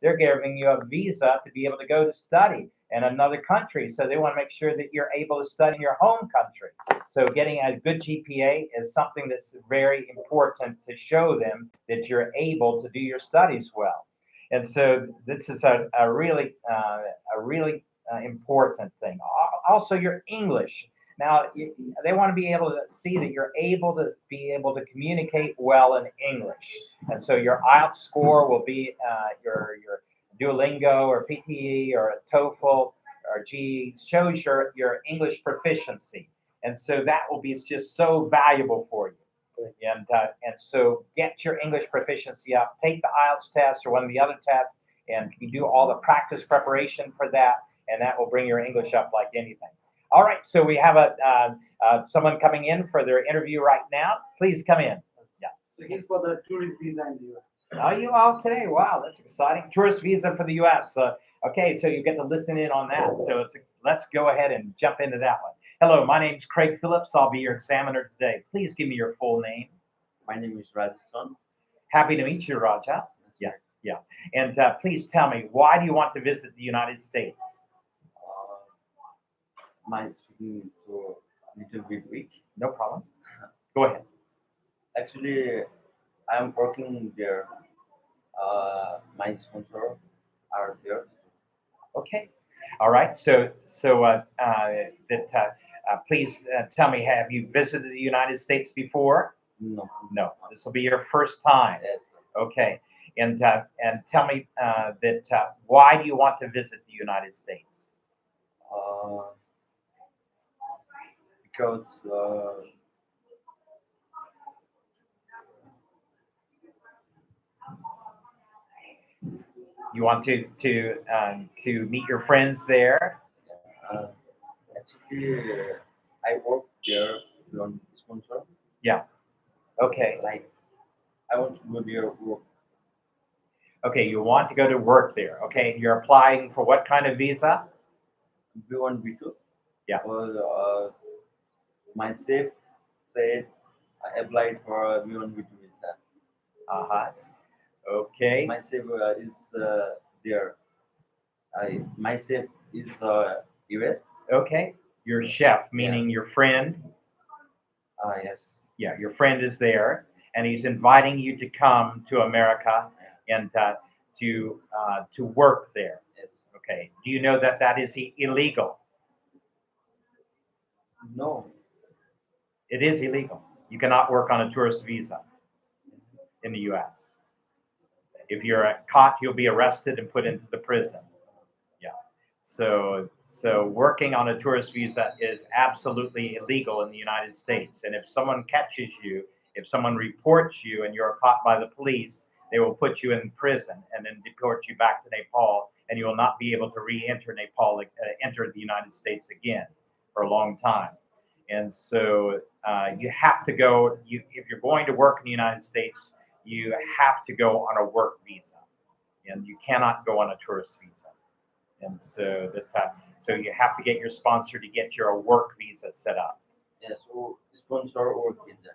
they're giving you a visa to be able to go to study in another country. So they want to make sure that you're able to study in your home country. So getting a good GPA is something that's very important to show them that you're able to do your studies well. And so this is a really important thing. Also, your English. Now, they want to be able to see that you're able to be able to communicate well in English. And so your IELTS score will be your Duolingo or PTE or a TOEFL or GE shows your English proficiency. And so that will be just so valuable for you. And so get your English proficiency up. Take the IELTS test or one of the other tests, and you do all the practice preparation for that, and that will bring your English up like anything. All right, so we have someone coming in for their interview right now. Please come in. Yeah. So he's for the tourist visa in the US. Are you okay? Wow, that's exciting. Tourist visa for the U.S. Okay, so you get to listen in on that. So let's go ahead and jump into that one. Hello, my name's Craig Phillips. I'll be your examiner today. Please give me your full name. My name is Rajasthan. Happy to meet you, Raja. That's Yeah, right. yeah. And please tell me, why do you want to visit the United States? Uh, my speaking is so little bit weak. No problem. Go ahead. Actually, I'm working there. My sponsor are there. Okay. All right. Please tell me, have you visited the United States before? No. No. This will be your first time. Yes. Okay. And tell me why do you want to visit the United States? Uh, because You want to meet your friends there? uh, actually I work there on sponsor. Yeah. Okay. Like I want to go there work. Okay. You want to go to work there. Okay. You're applying for what kind of visa? B1 B2. Yeah. Well, my chef said I applied for B1 B2 visa. Uh-huh. Okay. My chef is there. My chef is US. Okay. Your chef, Yeah. meaning your friend. Yes. Yeah, your friend is there, and he's inviting you to come to America and to work there. Yes. Okay. Do you know that that is illegal? No. It is illegal. You cannot work on a tourist visa in the U.S. If you're caught, you'll be arrested and put into the prison. Yeah. So working on a tourist visa is absolutely illegal in the United States. And if someone catches you, if someone reports you and you're caught by the police, they will put you in prison and then deport you back to Nepal, and you will not be able to re-enter Nepal, enter the United States again for a long time. And so you have to go. If you're going to work in the United States, you have to go on a work visa, and you cannot go on a tourist visa. And so you have to get your sponsor to get your work visa set up. Yes. So sponsor work visa.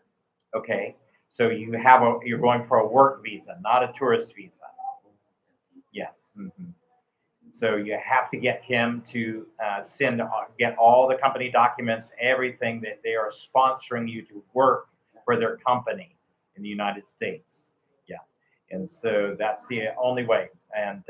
Okay, so you're going for a work visa, not a tourist visa. Yes. So you have to get him to get all the company documents, everything that they are sponsoring you to work for their company in the United States. Yeah, and so that's the only way. And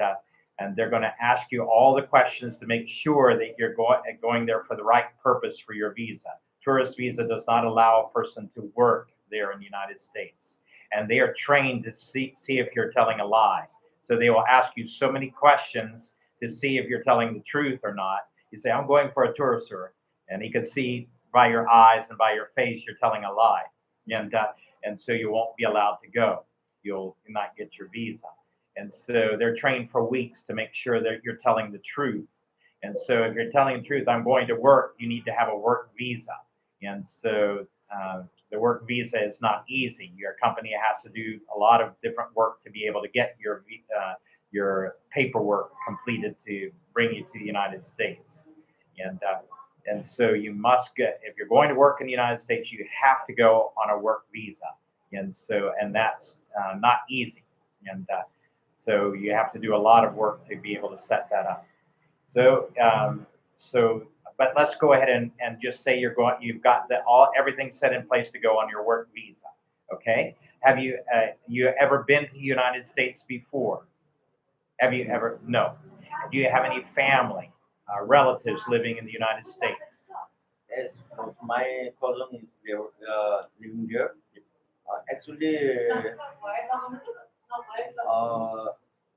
they're going to ask you all the questions to make sure that you're going there for the right purpose for your visa. Tourist visa does not allow a person to work there in the United States, and they are trained to see if you're telling a lie. So they will ask you so many questions to see if you're telling the truth or not. You say, I'm going for a tour, sir. And he can see by your eyes and by your face you're telling a lie. And so you won't be allowed to go. You'll not get your visa. And so they're trained for weeks to make sure that you're telling the truth. And so if you're telling the truth, I'm going to work, you need to have a work visa. And so the work visa is not easy. Your company has to do a lot of different work to be able to get your paperwork completed to bring you to the United States. And and so you must get if you're going to work in the United States, you have to go on a work visa. And that's not easy. And So you have to do a lot of work to be able to set that up. So, but let's go ahead and just say you've got everything set in place to go on your work visa. Okay? Have you ever been to the United States before? Have you ever? No. Do you have any family, relatives living in the United States? Yes, my cousin is there, living there. Actually,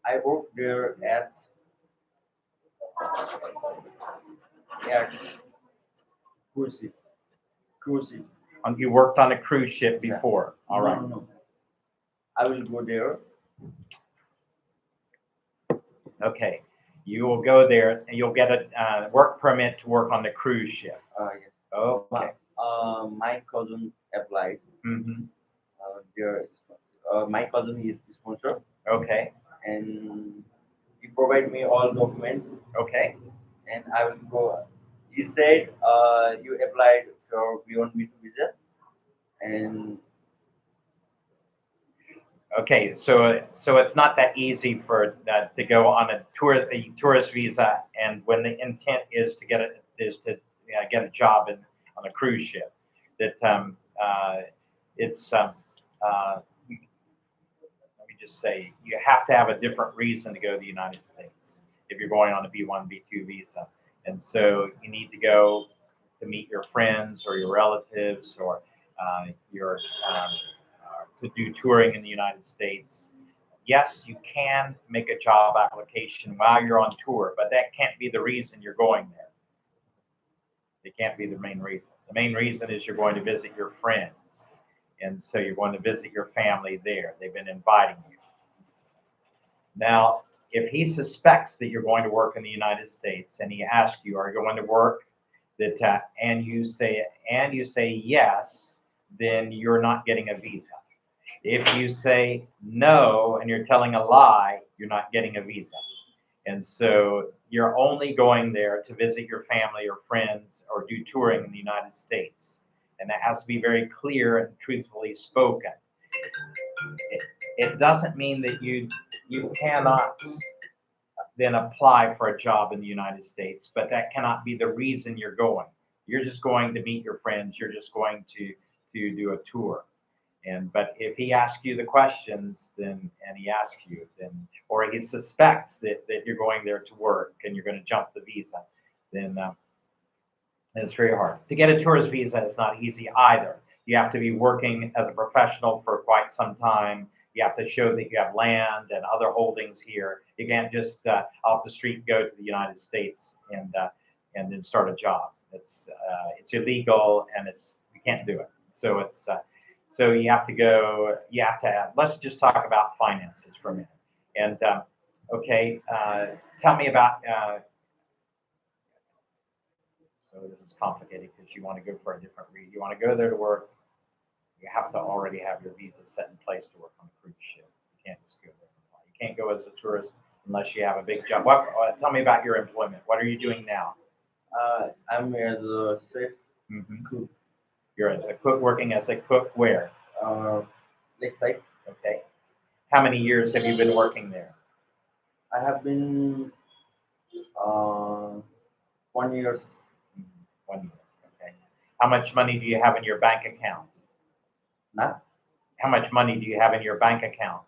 I work there at cruise ship. Cruise ship. You worked on a cruise ship Yeah. before. All No, right. no, no. I will go there. Okay. You will go there and you'll get a work permit to work on the cruise ship. Yes. Okay. My cousin applied Mm-hmm. there. My cousin is sponsor, Okay. and he provide me all documents, Okay. and I will go. He said, you applied for B1B2 visa, and Okay, so it's not that easy for to go on a tourist visa, and when the intent is to get a job on a cruise ship, that it's let me just say you have to have a different reason to go to the United States if you're going on a B1 B2 visa, and so you need to go to meet your friends or your relatives or your to do touring in the United States. Yes, you can make a job application while you're on tour, but that can't be the reason you're going there. It can't be the main reason. The main reason is you're going to visit your friends. And so you're going to visit your family there. They've been inviting you. Now, if he suspects that you're going to work in the United States and he asks you, are you going to work? And you say yes, then you're not getting a visa. If you say no and you're telling a lie, you're not getting a visa. And so you're only going there to visit your family or friends or do touring in the United States. And that has to be very clear and truthfully spoken. It doesn't mean that you cannot then apply for a job in the United States, but that cannot be the reason you're going. You're just going to meet your friends. You're just going to do a tour. But if he asks you the questions, then and he asks you, then or he suspects that you're going there to work and you're going to jump the visa, then it's very hard. To get a tourist visa is not easy either. You have to be working as a professional for quite some time. You have to show that you have land and other holdings here. You can't just off the street go to the United States and then start a job. It's illegal and you can't do it. So you have to go. You have to. Let's just talk about finances for a minute. And okay, tell me about. So this is complicated because you want to go for a different reason. You want to go there to work. You have to already have your visa set in place to work on a cruise ship. You can't just go there. You can't go as a tourist unless you have a big job. Tell me about your employment. What are you doing now? I'm as a chef Cook. You're as a cook, working as a cook where? Lakeside. Okay. How many years have you been working there? I have been 1 year. 1 year. Okay. How much money do you have in your bank account? Not. How much money do you have in your bank account?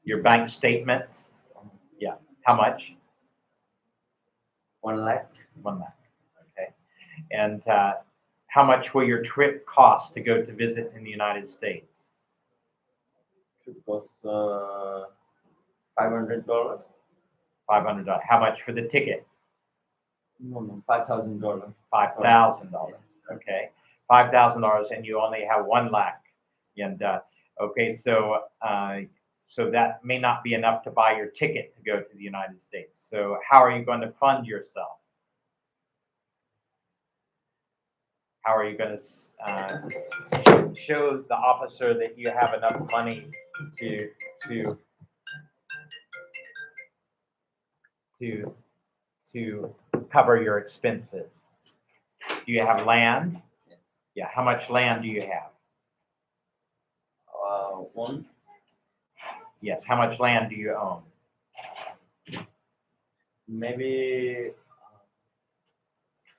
Your bank statement? Yeah. How much? 1 lakh. 1 lakh. Okay. And how much will your trip cost to go to visit in the United States? It costs $500. $500. How much for the ticket? No, $5,000. $5,000. Okay. $5,000, and you only have 1 lakh. And okay, so that may not be enough to buy your ticket to go to the United States. So how are you going to fund yourself? How are you going to show the officer that you have enough money to cover your expenses? Do you have land? Yeah. How much land do you have? One, Yes. How much land do you own? maybe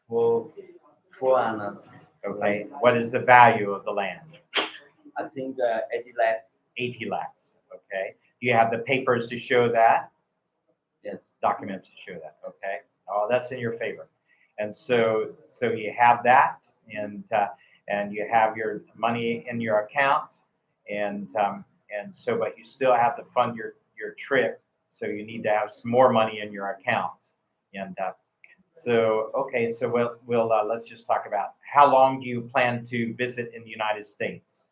four and Okay. What is the value of the land? I think 80 lakhs. 80 lakhs. Okay. Do you have the papers to show that? Yes. Documents to show that. Okay. Oh, that's in your favor. And so you have that, and you have your money in your account, and so, but you still have to fund your trip. So you need to have some more money in your account. And so, okay, so we'll let's just talk about how long do you plan to visit in the United States?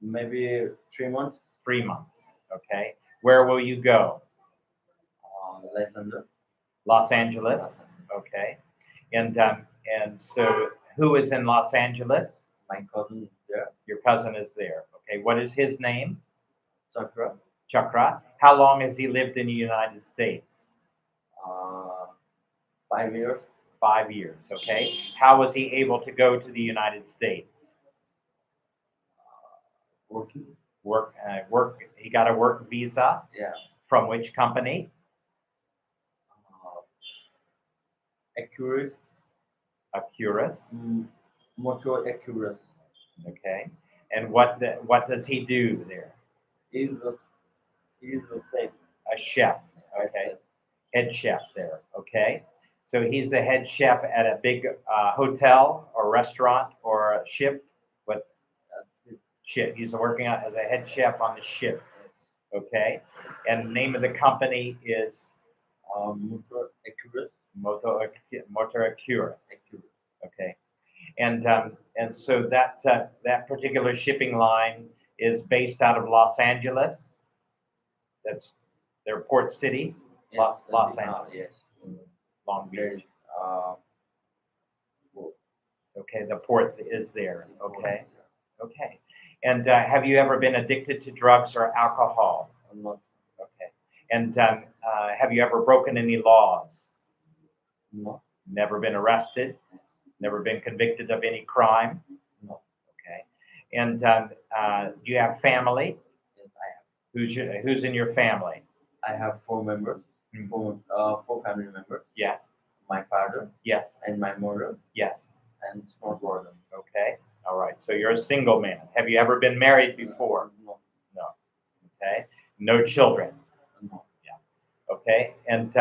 Maybe 3 months. 3 months. Okay. Where will you go? Less under. Los Angeles. Okay. And so who is in Los Angeles? My cousin is there. Your cousin is there. Okay. What is his name? Chakra. Chakra. How long has he lived in the United States? 5 years. 5 years. Okay. How was he able to go to the United States? Working. Work. He got a work visa. Yeah. From which company? Accurate. Accurus. Motor Accurate. Okay. And what does he do there? He's the same. A chef. Okay. Head chef there. Okay. So he's the head chef at a big hotel or restaurant or a ship. What ship? He's working as a head chef on the ship. Okay. And the name of the company is Motor Accurate. Motor Accurus. Okay. And so that particular shipping line is based out of Los Angeles. That's their port city. Yes, Los Angeles. Yes. Long There's, Beach. Okay, the port is there. Okay. Okay. And have you ever been addicted to drugs or alcohol? Not. Okay. And have you ever broken any laws? No. Never been arrested? Never been convicted of any crime? No. Okay. And do you have family? Yes, I have. Who's in your family? I have 4 members. Mhm. Four family members. Yes. My father Yes. and my mother Yes. and small brother. Okay. All right. So you're a single man. Have you ever been married before? No. No. Okay. No children. No. Okay. And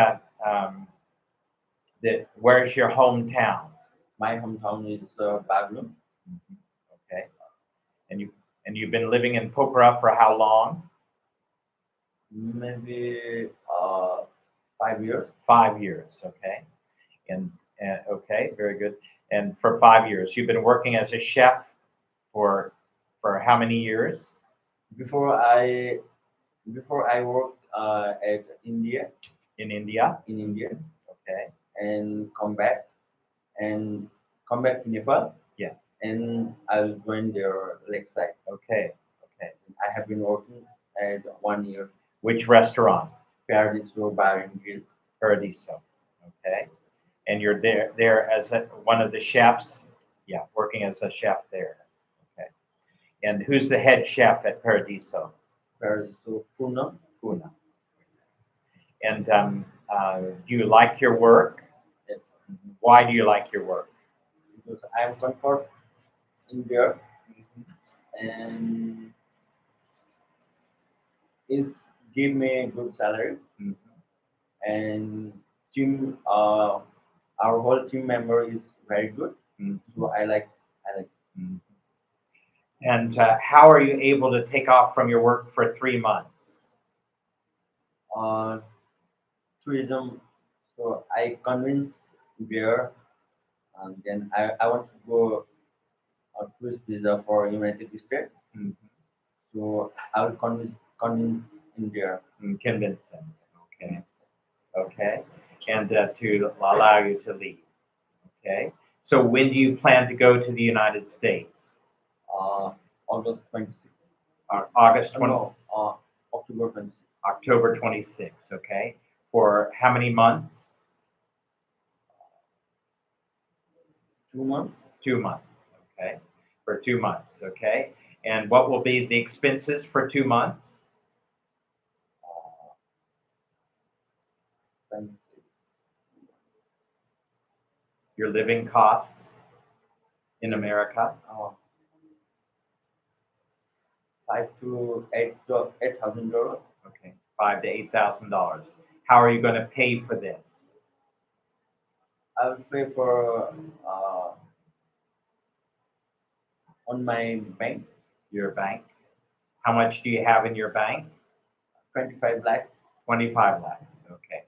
where's your hometown? My hometown is Baglum. Okay. And you've been living in Pokhara for how long? Maybe 5 years. 5 years. Okay. And okay, very good. And for 5 years, you've been working as a chef for how many years? Before I worked at India. In India. In India. Okay. And come back to Nepal. Yes. And I will join their lakeside. Okay. Okay. I have been working at 1 year. Which restaurant? Paradiso Bar and Grill. Paradiso. Okay. And you're there as one of the chefs? Yeah, working as a chef there. Okay. And who's the head chef at Paradiso? Paradiso Pune. Pune. And do you like your work? Yes. Why do you like your work? Because I am comfort in there, and it give me good salary, and team our whole team member is very good. So I like. And how are you able to take off from your work for 3 months? Tourism. So I convinced there, and then I want to go a tourist visa for United States. So I will convince India. Convince them. Okay. Okay. And to allow you to leave. Okay. So when do you plan to go to the United States? August 26th. August 20. No, October 26th. October 26th. Okay. For how many months? 2 months. 2 months. Okay, for 2 months. Okay, and what will be the expenses for 2 months? Uh, then, Your living costs in America? uh, $5,000 to $8,000. Okay, $5,000 to $8,000. How are you going to pay for this? I will pay for on my bank Your bank? How much do you have in your bank? 25 lakhs. 25 lakhs. Okay.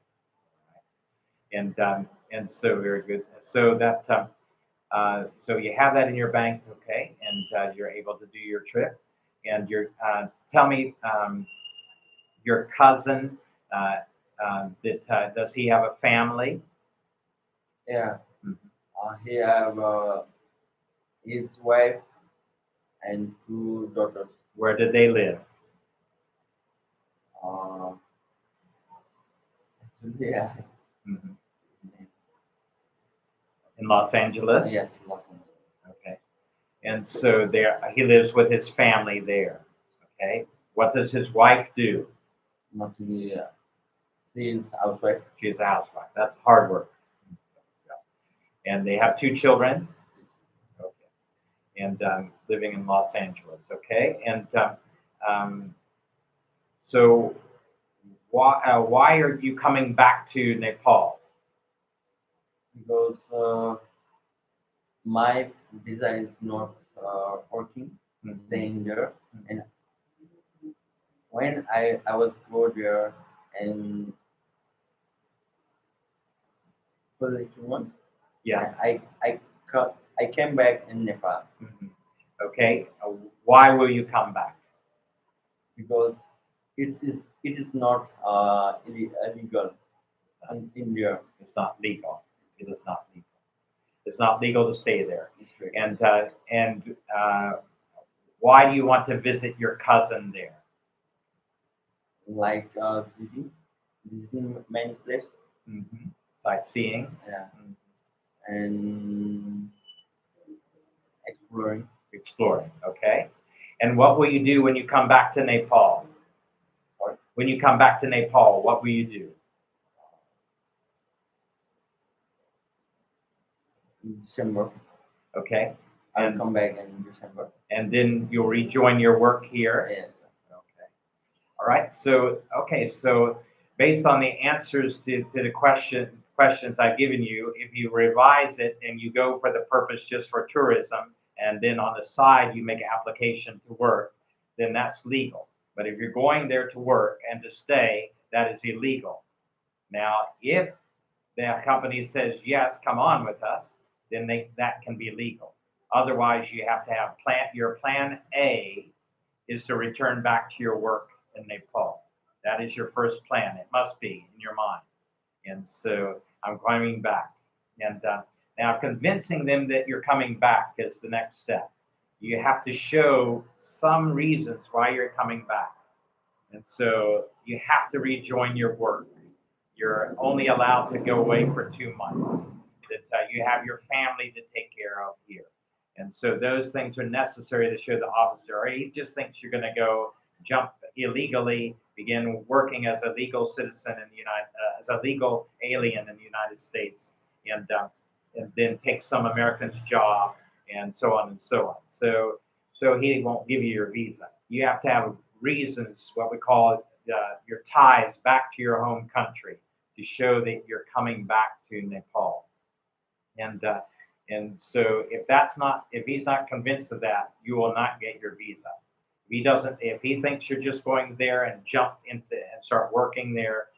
And so very good. So that so you have that in your bank, okay, and you're able to do your trip. And tell me, your cousin, does he have a family? Yeah, Mhm. he have his wife and 2 daughters. Where did they live? Uh, actually, yeah, Mhm. In Los Angeles? yes, Los Angeles. Okay. And so there, he lives with his family there. Okay. What does his wife do? Mostly, she is housewife. She's a housewife. That's hard work. And they have 2 children. Okay. And living in Los Angeles. Okay. And um, so why are you coming back to Nepal? Because my visa is not working, Mhm. staying there, and when I was go there and for like 2 months, Yes. I came back in Nepal Mhm. Okay. Why will you come back? because it is not illegal in India. It's not legal. It is not legal. It's not legal to stay there. It's right. And why do you want to visit your cousin there? Like visiting many places, Hmm. Sightseeing. yeah, Mhm. and exploring. Exploring. Okay. And what will you do when you come back to Nepal? Or When you come back to Nepal, what will you do? in December, Okay. I'll And come back in December. and then you'll rejoin your work here. Yes. Okay. All right. So okay. So based on the answers to the questions I've given you, if you revise it and you go for the purpose just for tourism, and then on the side you make an application to work, then that's legal. But if you're going there to work and to stay, that is illegal. Now, if the company says yes, come on with us, then that can be legal. Otherwise, you have to have your plan A is to return back to your work in Nepal. That is your first plan. It must be in your mind. And so I'm coming back. And now convincing them that you're coming back is the next step. You have to show some reasons why you're coming back. And so you have to rejoin your work. You're only allowed to go away for 2 months. That you have your family to take care of here. And so those things are necessary to show the officer. Or he just thinks you're going to go jump illegally, begin working as a legal citizen in the as a legal alien in the United States, and then take some American's job, and so on and so on. So he won't give you your visa. You have to have reasons, what we call your ties back to your home country, to show that you're coming back to Nepal. And so if he's not convinced of that, you will not get your visa. If he thinks you're just going there and jump into and start working there,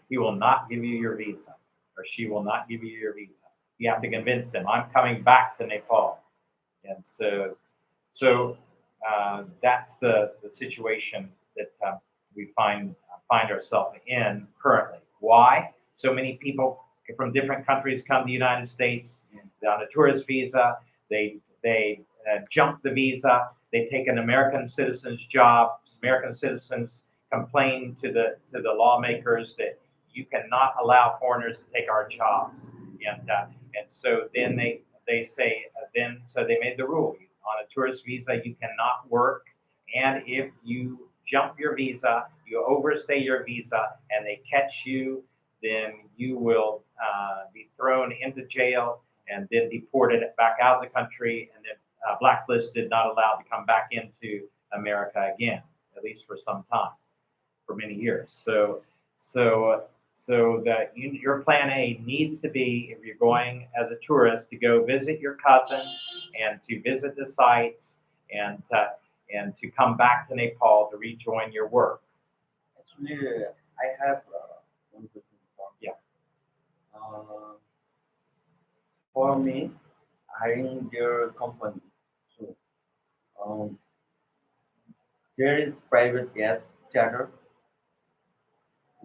he will not give you your visa, or she will not give you your visa. You have to convince them, I'm coming back to Nepal. And so that's the situation that we find ourselves in currently. Why? So many people from different countries come to the United States on a tourist visa. They jump the visa. They take an American citizen's job. American citizens complain to the lawmakers that you cannot allow foreigners to take our jobs, and so then they say then so they made the rule on a tourist visa you cannot work, and if you jump your visa, you overstay your visa, and they catch you, then you will be thrown into jail and then deported back out of the country, and then blacklisted, not allowed to come back into America again, at least for some time, for many years. So that your plan A needs to be, if you're going as a tourist, to go visit your cousin and to visit the sites and to come back to Nepal to rejoin your work. Actually, I have one question for you. Yeah. For me, hiring their company. So um, there is private jet charter,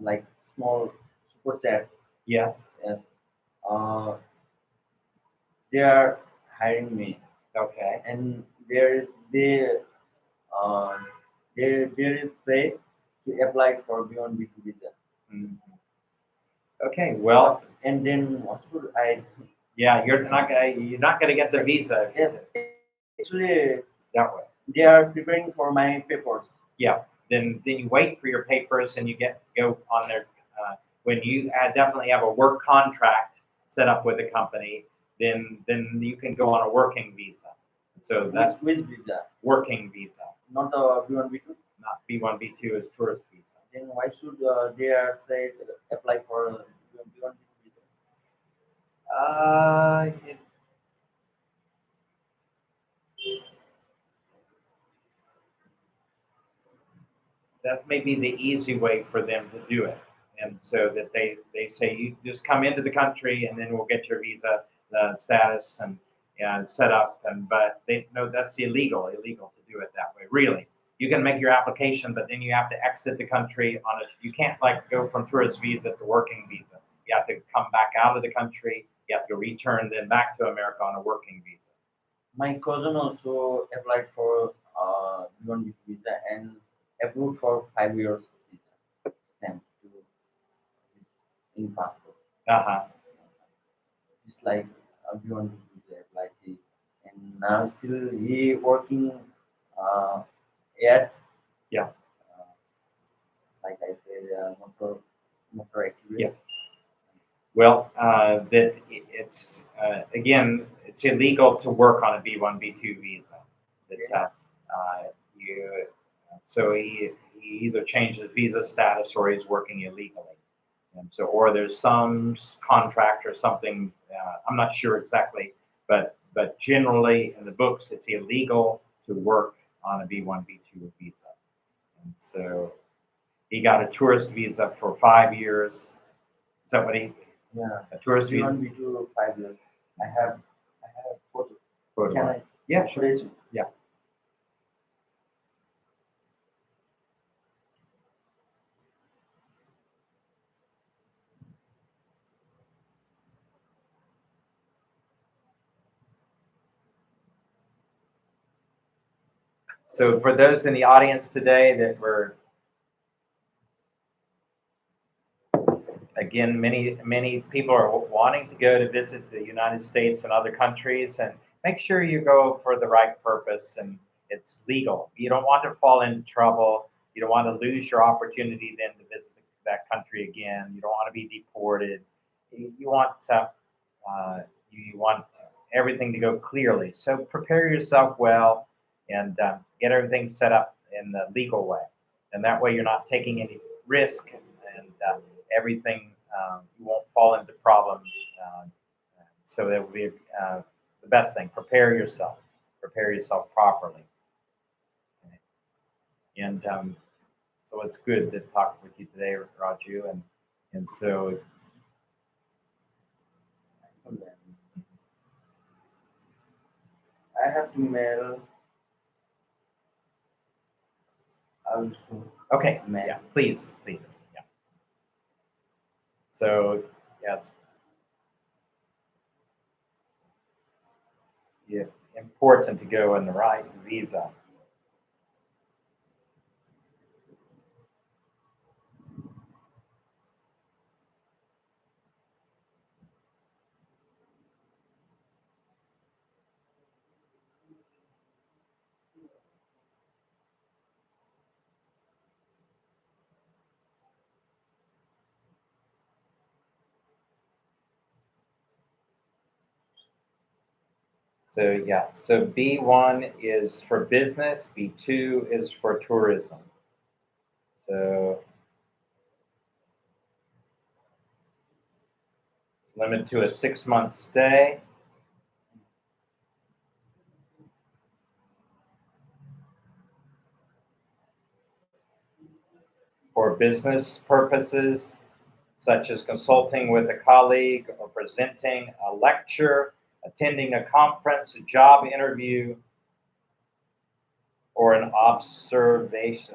like small super chat. Yes. Yes. Uh, they are hiring me, Okay. and um, there is say to apply for beyond B2 visa. Mhm. Okay. Well, And then what should I? yeah, you're not gonna get the visa Yes, actually, that way. they are preparing for my papers. Yeah. Then you wait for your papers and you go on their when you definitely have a work contract set up with a company, then you can go on a working visa. So that's Which visa? working visa, Not the B1 B2. not B1 B2 is tourist visa. Then why should they are say apply for B1 B2 visa? It, that may be the easy way for them to do it. And so that they say you just come into the country and then we'll get your visa status and set up. And but they no, that's illegal to do it that way. Really, you can make your application, but then you have to exit the country on a. You can't like go from tourist visa to working visa. You have to come back out of the country. You have to return then back to America on a working visa. My cousin also applied for B1 B2 visa and approved for 5 years visa stamp to his in passport. Uh huh. It's like B1 B2 visa applied he, and now still he working uh, at Yeah. uh, like I said motor Yeah. activity. Well, it's again, it's illegal to work on a B1 B2 visa. That you so he either changed his visa status or he's working illegally, and so or there's some contract or something. I'm not sure exactly, but generally in the books it's illegal to work on a B1 B2 visa, and so he got a tourist visa for 5 years. Is that what he? Yeah. A tourist visa? B1 B2 5 years. I have photo. Photo. Can I? Yeah, sure. Please. Yeah. So for those in the audience today that were, again, many people are wanting to go to visit the United States and other countries, and make sure you go for the right purpose and it's legal. You don't want to fall into trouble. You don't want to lose your opportunity then to visit that country again. You don't want to be deported. You want you want everything to go clearly. So prepare yourself well and get everything set up in the legal way, and that way you're not taking any risk and everything. You won't fall into problems. So that would be the best thing. Prepare yourself. Prepare yourself properly. Okay? And so it's good to talk with you today, Raju. And so I have to mail also. okay, Mail. yeah, please, yeah. So yes, yeah, important to go in the right visa. So yeah, so B1 is for business, B2 is for tourism. So it's limited to a 6-month stay. For business purposes, such as consulting with a colleague or presenting a lecture, attending a conference, a job interview, or an observership.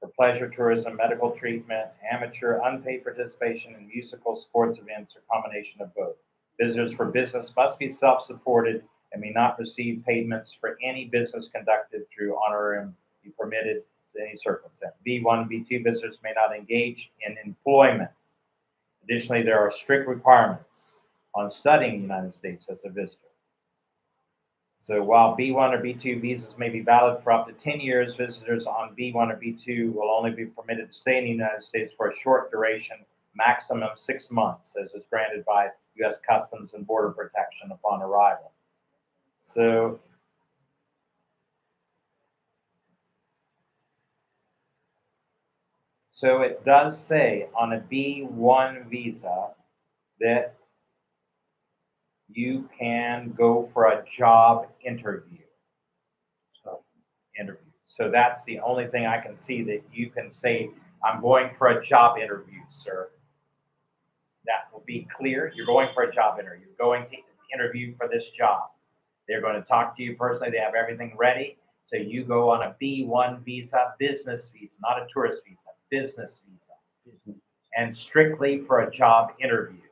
For pleasure tourism, medical treatment, amateur, unpaid participation in musical sports events, or combination of both. Visitors for business must be self-supported and may not receive payments for any business conducted through honorarium be permitted in any circumstance. B1, B2 visitors may not engage in employment. Additionally, there are strict requirements on studying the United States as a visitor. So while B1 or B2 visas may be valid for up to 10 years, visitors on B1 or B2 will only be permitted to stay in the United States for a short duration, maximum 6 months, as is granted by U.S. Customs and Border Protection upon arrival. So it does say on a B1 visa that you can go for a job interview. So that's the only thing I can see that you can say, I'm going for a job interview, sir. That will be clear. You're going for a job interview. You're going to interview for this job. They're going to talk to you personally. They have everything ready. So you go on a B1 visa, business visa, not a tourist visa, business visa. And strictly for a job interview.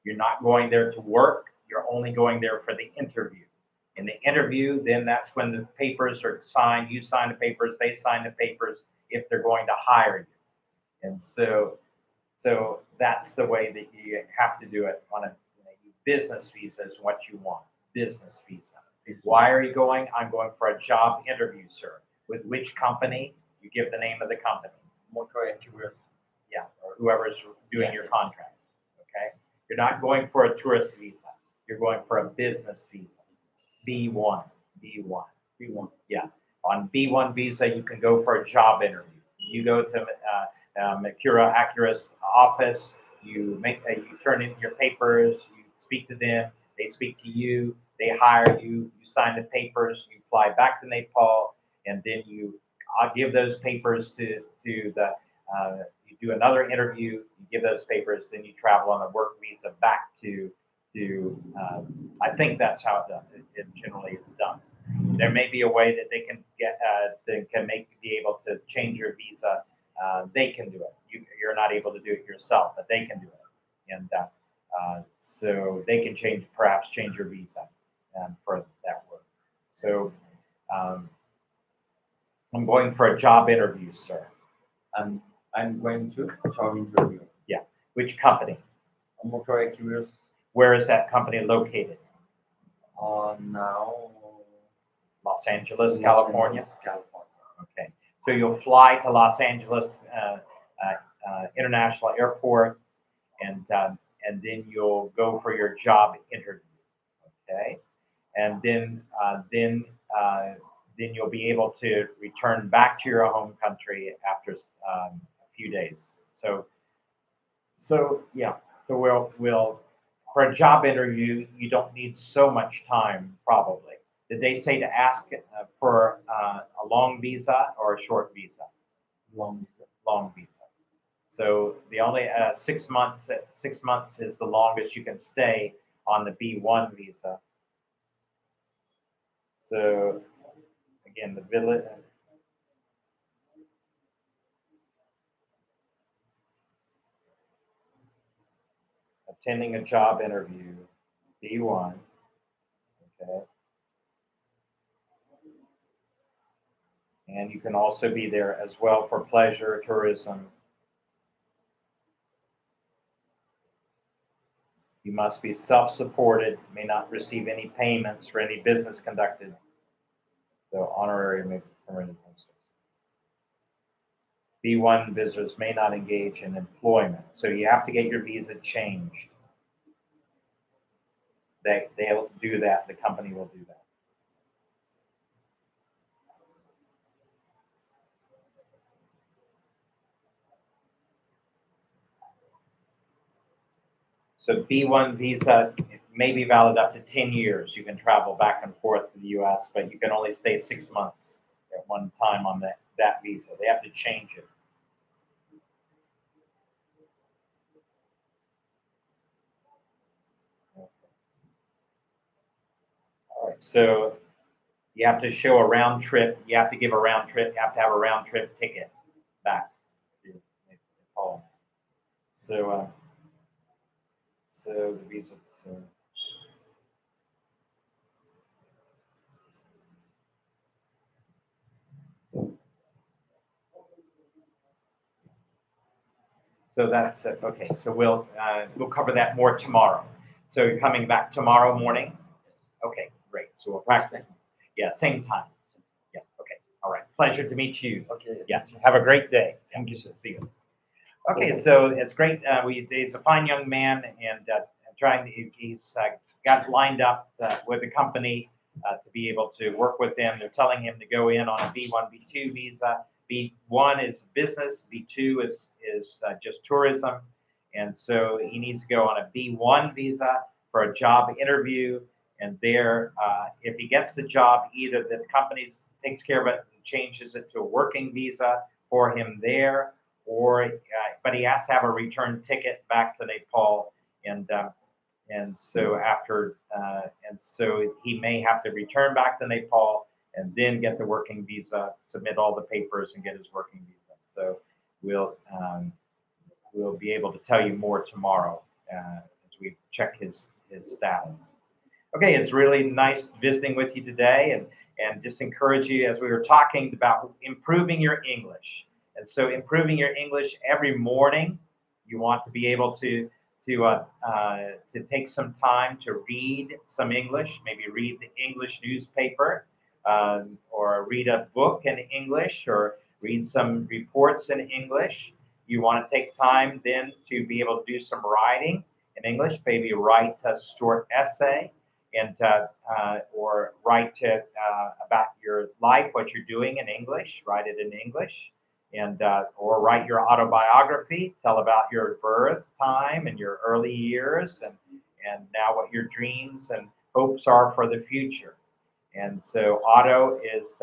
You're not going there to work. You're only going there for the interview. In the interview, then that's when the papers are signed. You sign the papers, they sign the papers if they're going to hire you. And so that's the way that you have to do it on a business visa is what you want. Business visa. Why are you going? I'm going for a job interview, sir. With which company? You give the name of the company. Yeah, or whoever's doing your contract. Okay? You're not going for a tourist visa. You're going for a business visa. B1. B1. B1. Yeah. On B1 visa, you can go for a job interview. You go to Makura Acura's office. You turn in your papers. You speak to them. They speak to you. They hire you. You sign the papers. You fly back to Nepal, and then I'll give those papers to the. You do another interview. You give those papers. Then you travel on a work visa back to. I think that's how it generally is done. There may be a way that they can be able to change your visa. They can do it. You're not able to do it yourself, but they can do it, and so they can perhaps change your visa for that work. So I'm going for a job interview, sir. I'm going to job interview. Yeah. Which company? Motor Curious. Where is that company located? Now Los Angeles, California. California. Okay. So you'll fly to Los Angeles International Airport, and then you'll go for your job interview. Okay. And then you'll be able to return back to your home country after a few days. So yeah. So we'll for a job interview, you don't need so much time probably. Did they say to ask for a long visa or a short visa? Long. Long visa. So the only 6 months. 6 months is the longest you can stay on the B1 visa. So again, the village. Attending a job interview, B1. Okay. And you can also be there as well for pleasure, tourism. You must be self-supported, may not receive any payments for any business conducted. So honorary may be permitted. B1 visitors may not engage in employment. So you have to get your visa changed. They'll do that. The company will do that. So B1 visa may be valid up to 10 years. You can travel back and forth to the U.S., but you can only stay 6 months at one time on that visa. They have to change it. All right, so you have to show a round trip. You have to give a round trip. You have to have a round trip ticket back to Nepal. So the visa. So that's it. Okay. So we'll cover that more tomorrow. So you're coming back tomorrow morning. Okay, great. So we'll practice. Yeah, same time. Yeah. Okay. All right. Pleasure to meet you. Okay. Yes. Have a great day. Thank you. See you. Okay, so it's great. He's a fine young man, and he's got lined up with a company to be able to work with them. They're telling him to go in on a B1, B2 visa. B1 is business. B2 is just tourism, and so he needs to go on a B1 visa for a job interview. And there, if he gets the job, either the company takes care of it and changes it to a working visa for him there, or but he has to have a return ticket back to Nepal, and so he may have to return back to Nepal and then get the working visa, submit all the papers, and get his working visa. So we'll be able to tell you more tomorrow as we check his status. Okay, it's really nice visiting with you today, and just encourage you as we were talking about improving your English. And so improving your English every morning, you want to be able to take some time to read some English, maybe read the English newspaper, or read a book in English, or read some reports in English. You want to take time then to be able to do some writing in English, maybe write a short essay, and or write about your life, what you're doing in English, write it in English, and or write your autobiography, tell about your birth time and your early years, and now what your dreams and hopes are for the future. And so auto is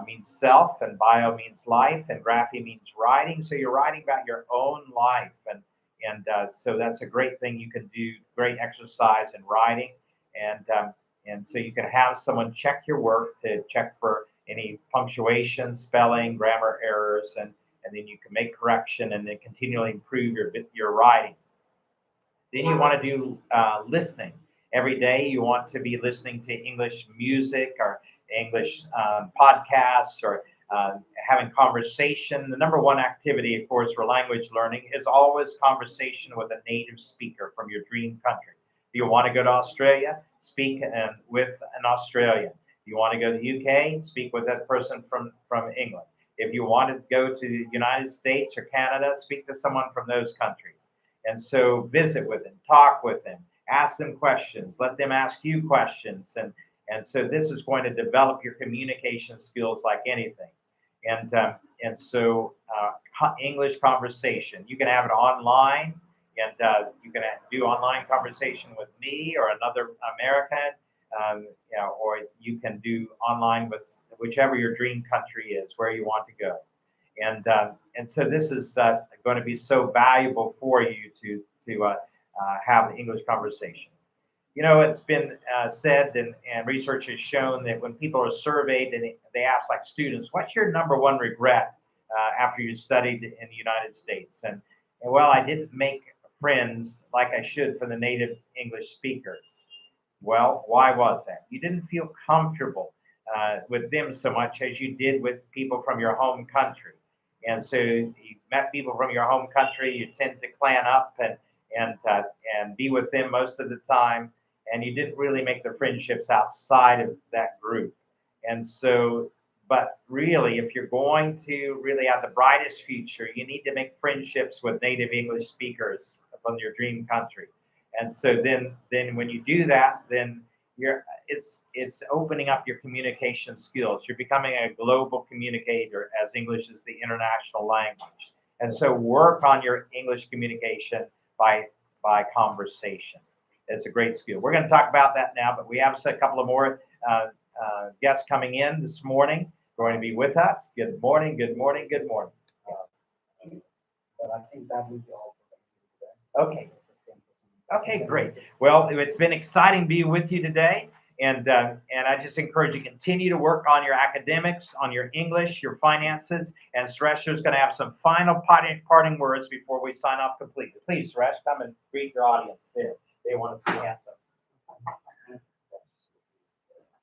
means self, and bio means life, and graphy means writing. So you're writing about your own life, and so that's a great thing you can do. Great exercise in writing, and so you can have someone check your work to check for any punctuation, spelling, grammar errors, and then you can make correction and then continually improve your writing. Then you want to do listening. Every day you want to be listening to English music or English podcasts, or having conversation. The number one activity, of course, for language learning is always conversation with a native speaker from your dream country. If you want to go to Australia, speak with an Australian. If you want to go to the UK, speak with that person from England. If you want to go to the United States or Canada, speak to someone from those countries. And so visit with them, talk with them, ask them questions, let them ask you questions. And so this is going to develop your communication skills like anything. And so English conversation, you can have it online, and you can do online conversation with me or another American, or you can do online with whichever your dream country is, where you want to go. And so this is going to be so valuable for you to have English conversation. You know, it's been said, and research has shown that when people are surveyed and they ask, like, students, what's your number one regret after you studied in the United States? And well, I didn't make friends like I should for the native English speakers. Well, why was that? You didn't feel comfortable with them so much as you did with people from your home country. And so you met people from your home country, you tend to clan up and be with them most of the time, and you didn't really make the friendships outside of that group. And so, but really, if you're going to really have the brightest future, you need to make friendships with native English speakers from your dream country. And so then when you do that, then it's opening up your communication skills. You're becoming a global communicator, as English is the international language. And so work on your English communication by conversation. It's a great skill. We're going to talk about that now, but we have a couple of more guests coming in this morning, going to be with us. Good morning, good morning, good morning. But I think that will be all for today. Okay. Okay, great. Well, it's been exciting being with you today, and I just encourage you to continue to work on your academics, on your English, your finances, and Suresh is going to have some final parting words before we sign off completely. Please, Suresh, come and greet your audience there. They want to see handsome.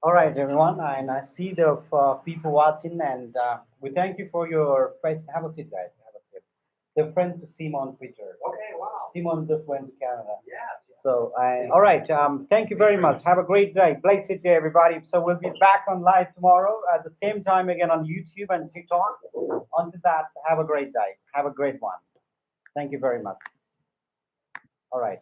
All right, everyone, and I see the people watching, and we thank you for your presence. Have a seat, guys. Have a seat. The friends of Simon Peter. Okay, wow. Simon just went to Canada. Yes. So, all right. Thank you very much. Have a great day. Blessed day, everybody. So we'll be back on live tomorrow at the same time again on YouTube and TikTok. Until that, have a great day. Have a great one. Thank you very much. All right.